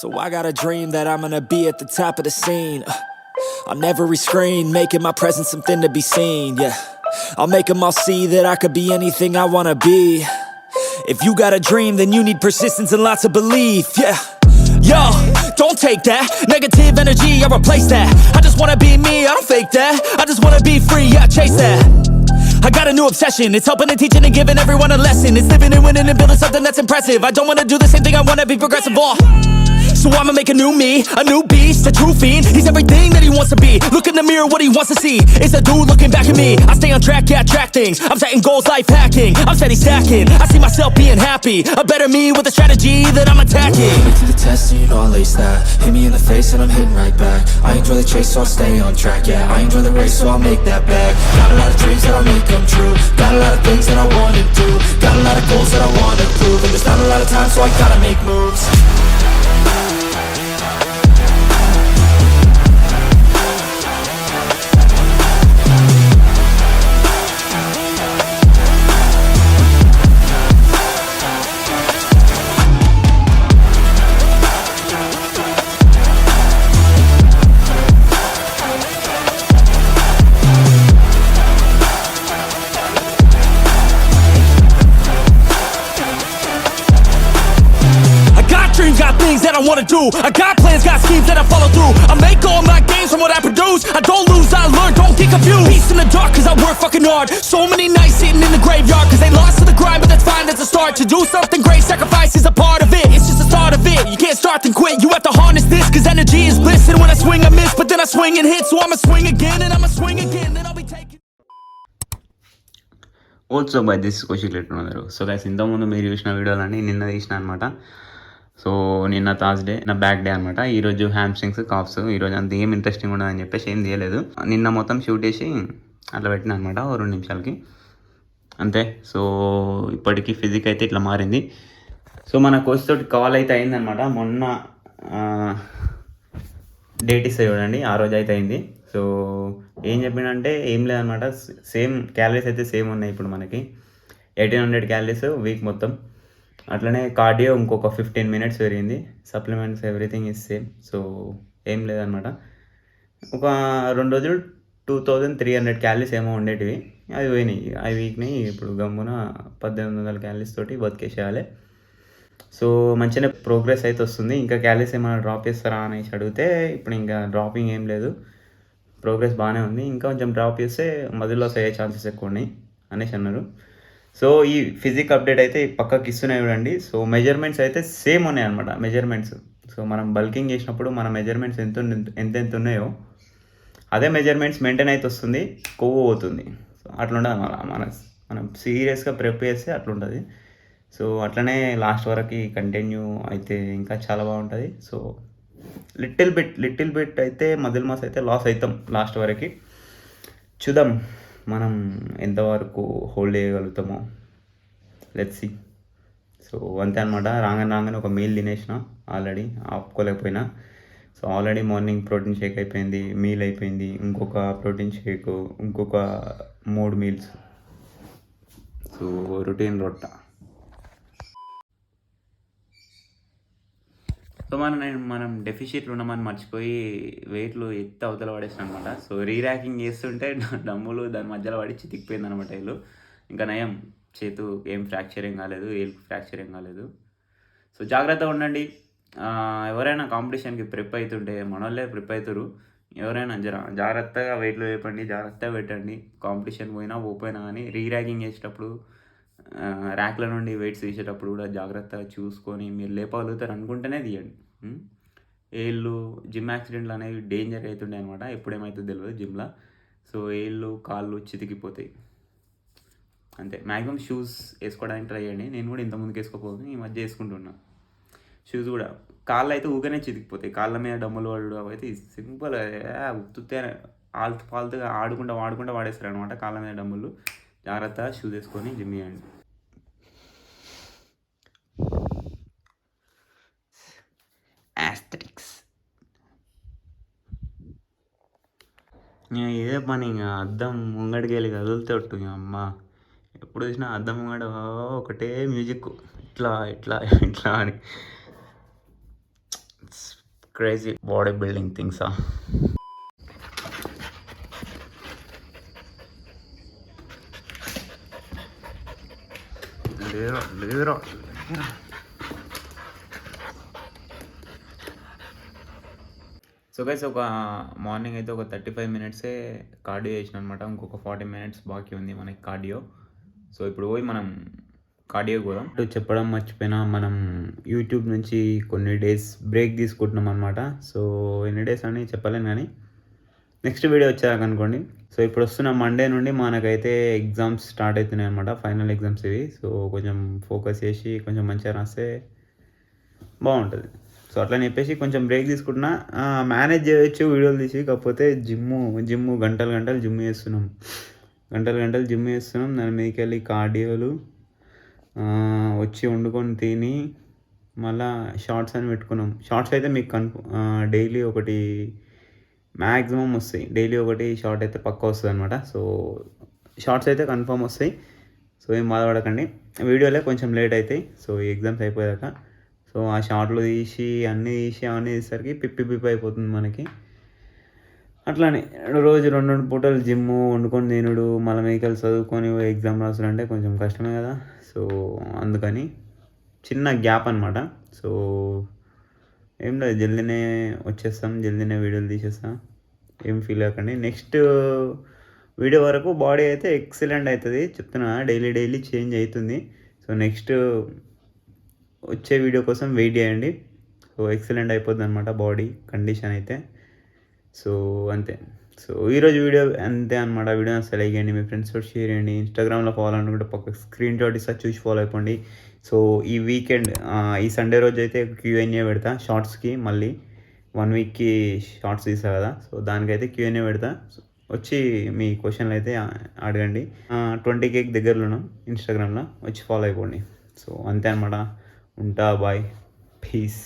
So I got a dream that I'm gonna be at the top of the scene. On every screen, making my presence something to be seen, yeah. I'll make them all see that I could be anything I wanna be. If you got a dream, then you need persistence and lots of belief, yeah. Yo, don't take that negative energy, I replace that. I just wanna be me, I don't fake that. I just wanna be free, yeah, chase that. I got a new obsession, it's helping and teaching and giving everyone a lesson. It's living and winning and building something that's impressive. I don't wanna do the same thing, I wanna be progressive, so I'ma make a new me, a new beast, a true fiend. He's everything that he wants to be. Look in the mirror, what he wants to see is a dude looking back at me. I stay on track, yeah, track things. I'm setting goals, life hacking. I'm steady stacking. I see myself being happy. A better me with a strategy that I'm attacking. Put me to the test and you know I'll ace that. Hit me in the face and I'm hitting right back. I enjoy the chase, so I'll stay on track, yeah. I enjoy the race, so I'll make that bag. Got a lot of dreams that I'll make come true. Got a lot of things that I wanna do. Got a lot of goals that I wanna prove. And there's not a lot of time, so I gotta make moves. I wanna do. I got plans, got schemes that I follow through. I make all my gains from what I produce. I don't lose, I learn, don't get confused. Peace in the dark cause I work fucking hard. So many nights sitting in the graveyard cause they lost to the grind, but that's fine, that's a start. To do something great, sacrifice is a part of it. It's just the start of it. You can't start then quit. You have to harness this cause energy is bliss. And when I swing I miss, but then I swing and hit. So I'ma swing again and I'ma swing again. Then I'll be taking. Also by this Koshik Letter. So guys, ఇంతకుముందు మీరు చూసిన వీడియోలన్నీ నిన్న తీసిన అనమాట. So నిన్న Thursday నా back day అనమాట. ఈరోజు హ్యామ్స్ట్రింగ్స్ కాఫ్స్. ఈరోజు అంత ఏం ఇంట్రెస్టింగ్ ఉండదని చెప్పేసి ఏం తీయలేదు. నిన్న మొత్తం షూట్ చేసి అట్లా పెట్టిన అనమాట 2 నిమిషాలకి అంతే. సో ఇప్పటికీ ఫిజిక్ అయితే ఇట్లా మారింది. సో మన కోచ్ తోటి కాల్ అయితే అయిందనమాట. మొన్న డేట్ ఇస్తే చూడండి, ఆ రోజు అయితే అయింది. సో ఏం చెప్పినంటే ఏం లేదనమాట, సేమ్ క్యాలరీస్ అయితే సేమ్ ఉన్నాయి ఇప్పుడు మనకి. 1800 క్యాలరీస్ వీక్ మొత్తం. అట్లనే కార్డియో ఇంకొక 15 మినిట్స్ పెరిగింది. Supplements everything is same. So ఏం లేదనమాట. ఒక 2 రోజులు 2300 క్యాలరీస్ ఏమో ఉండేటివి, అవి పోయినాయి. అవి వీక్ని ఇప్పుడు గమ్మున 1800 క్యాలరీస్ తోటి బతికేసేయాలి. సో మంచిగా ప్రోగ్రెస్ అయితే వస్తుంది. ఇంకా క్యాలరీస్ ఏమైనా డ్రాప్ చేస్తారా అనేసి అడిగితే ఇప్పుడు ఇంకా డ్రాపింగ్ ఏం లేదు, ప్రోగ్రెస్ బాగానే ఉంది. ఇంకా కొంచెం డ్రాప్ చేస్తే మధ్యలో అయ్యే ఛాన్సెస్ ఎక్కువ ఉన్నాయి అనేసి అన్నారు. సో ఈ ఫిజిక్ అప్డేట్ అయితే పక్కకి ఇస్తున్నాయి చూడండి. సో మెజర్మెంట్స్ అయితే సేమ్ ఉన్నాయి అనమాట. మెజర్మెంట్స్ సో మనం బల్కింగ్ చేసినప్పుడు మన మెజర్మెంట్స్ ఎంత ఉన్నాయో అదే మెజర్మెంట్స్ మెయింటైన్ అయితే వస్తుంది, కొవ్వు పోతుంది. సో అట్లుండదు మనం సీరియస్గా ప్రిపేర్ చేస్తే అట్లుంటుంది. సో అట్లనే లాస్ట్ వరకు కంటిన్యూ అయితే ఇంకా చాలా బాగుంటుంది. సో లిటిల్ బిట్ అయితే మజిల్ మాస్ అయితే లాస్ అవుతాం లాస్ట్ వరకు. చూద్దాం మనం ఎంతవరకు హోల్డ్ చేయగలుగుతామో, లెట్స్ సీ. సో అంతే అనమాట. రాగానే ఒక మీల్ తినేసిన, ఆల్రెడీ ఆపుకోలేకపోయినా. So already morning protein shake అయిపోయింది, మీల్ అయిపోయింది, ఇంకొక ప్రోటీన్ షేక్, ఇంకొక 3 మీల్స్. సో రొటీన్ రొట్ట. సో మనం డెఫిషిట్లు ఉన్నామని మర్చిపోయి వెయిట్లు ఎత్తి అవతల పడేసాను అనమాట. సో రీర్యాకింగ్ చేస్తుంటే డమ్ములు దాని మధ్యలో పడి చితికిపోయింది అనమాట. వీళ్ళు ఇంకా నయం, చేతు ఏం ఫ్రాక్చర్ ఏం కాలేదు, ఏళ్ళకి ఫ్రాక్చర్ ఏం కాలేదు. సో జాగ్రత్తగా ఉండండి. ఎవరైనా కాంపిటీషన్కి ప్రిప్ అవుతుంటే మన వాళ్ళే ప్రిప్ అవుతారు. ఎవరైనా జాగ్రత్తగా వెయిట్లు వేపండి, జాగ్రత్తగా పెట్టండి. కాంపిటీషన్ పోయినా కానీ రీర్యాకింగ్ చేసేటప్పుడు ర్యాక్ల నుండి వెయిట్స్ తీసేటప్పుడు కూడా జాగ్రత్తగా చూసుకొని మీరు లేపగలుగుతారు అనుకుంటేనే తీయండి. ఏళ్ళు జిమ్ యాక్సిడెంట్లు అనేవి డేంజర్ అవుతుండే అనమాట. ఎప్పుడేమవుతుందో తెలియదు జిమ్లో. సో ఏళ్ళు కాళ్ళు చితికిపోతాయి అంతే. మ్యాక్సిమం షూస్ వేసుకోవడానికి ట్రై చేయండి. నేను కూడా ఇంతకుముందుకు వేసుకోపోదు, ఈ మధ్య వేసుకుంటున్నా షూస్ కూడా. కాళ్ళు అయితే ఊకనే చితికిపోతాయి. కాళ్ళ మీద డమ్ములు పడడం అయితే సింపుల్, ఉత్తుతే ఫాల్తుగా వాడుకుంటూ వాడేస్తారు అనమాట కాళ్ళ మీద డమ్ములు. జాగ్రత్తగా షూస్ వేసుకొని జిమ్ చేయండి. ఆస్థెటిక్స్ ఇదే పని. ఇంకా అద్దం ముంగడికి వెళ్ళి కదులుతోట్టు అమ్మ. ఎప్పుడు చూసినా అద్దం ముంగడ ఒకటే మ్యూజిక్, ఇట్లా ఇట్లా ఇట్లా అని. It's crazy body building things. లేరా సో గైస్ ఒక మార్నింగ్ అయితే ఒక 35 మినిట్సే కార్డియో చేసిన అనమాట. ఇంకొక 40 మినిట్స్ బాకీ ఉంది మనకి కార్డియో. సో ఇప్పుడు పోయి మనం కార్డియో పోదాం. చెప్పడం మర్చిపోయినా, మనం యూట్యూబ్ నుంచి కొన్ని డేస్ బ్రేక్ తీసుకుంటున్నాం అనమాట. సో ఎన్ని డేస్ అని చెప్పలేను కానీ నెక్స్ట్ వీడియో వచ్చాక అనుకోండి. సో ఇప్పుడు వస్తున్న మండే నుండి మనకైతే ఎగ్జామ్స్ స్టార్ట్ అవుతున్నాయి అనమాట, ఫైనల్ ఎగ్జామ్స్ ఇవి. సో కొంచెం ఫోకస్ చేసి కొంచెం మంచిగా రాస్తే బాగుంటుంది. సో అట్లా చెప్పేసి కొంచెం బ్రేక్ తీసుకుంటున్నా. మేనేజ్ చేయొచ్చు వీడియోలు తీసి, కాకపోతే జిమ్ గంటలు జిమ్ చేస్తున్నాం, దాని మీదకి వెళ్ళి కార్డియోలు వచ్చి వండుకొని తిని మళ్ళా షార్ట్స్ అని పెట్టుకున్నాం. షార్ట్స్ అయితే మీకు డైలీ ఒకటి మ్యాక్సిమం వస్తాయి, డైలీ ఒకటి షార్ట్ అయితే పక్కా వస్తుంది అనమాట. సో షార్ట్స్ అయితే కన్ఫర్మ్ వస్తాయి. సో ఏం బాధపడకండి, వీడియోలే కొంచెం లేట్ అవుతాయి. సో ఈ ఎగ్జామ్స్ అయిపోయాక సో ఆ షార్ట్లు అవన్నీ తీసేసరికి పిప్పి అయిపోతుంది మనకి. అట్లానే రోజు 2 పూటలు జిమ్ వండుకొని తినుడు, మళ్ళీ మీకల్ చదువుకొని ఎగ్జామ్ రాసుడంటే కొంచెం కష్టమే కదా. సో అందుకని చిన్న గ్యాప్ అనమాట. సో ఏం లేదు, జల్దీనే వచ్చేస్తాం, జల్దీనే వీడియోలు తీసేస్తాం, ఏం ఫీల్ అవ్వకండి. నెక్స్ట్ వీడియో వరకు బాడీ అయితే ఎక్సలెంట్ అవుతుంది చెప్తున్నా, డైలీ చేంజ్ అవుతుంది. సో నెక్స్ట్ వచ్చే వీడియో కోసం వెయిట్ చేయండి. సో ఎక్సలెంట్ అయిపోద్ది అనమాట బాడీ కండిషన్ అయితే. సో అంతే. సో ఈరోజు వీడియో అంతే అనమాట. వీడియో అసలు లైక్ చేయండి, మీ ఫ్రెండ్స్ తోటి షేర్ చేయండి. ఇన్స్టాగ్రామ్లో ఫాలో అనుకుంటే పక్క స్క్రీన్ షాట్ ఇస్తా, చూసి ఫాలో అయిపోండి. సో ఈ వీకెండ్ ఈ సండే రోజు అయితే Q&A పెడతా షార్ట్స్కి. మళ్ళీ 1 వీక్కి షార్ట్స్ తీస్తా కదా, సో దానికైతే Q&A పెడతా. వచ్చి మీ క్వశ్చన్లు అయితే అడగండి. 20K దగ్గరలోనూ ఇన్స్టాగ్రామ్లో వచ్చి ఫాలో అయిపోండి. సో అంతే అనమాట. ఉంటా, బాయ్, పీస్.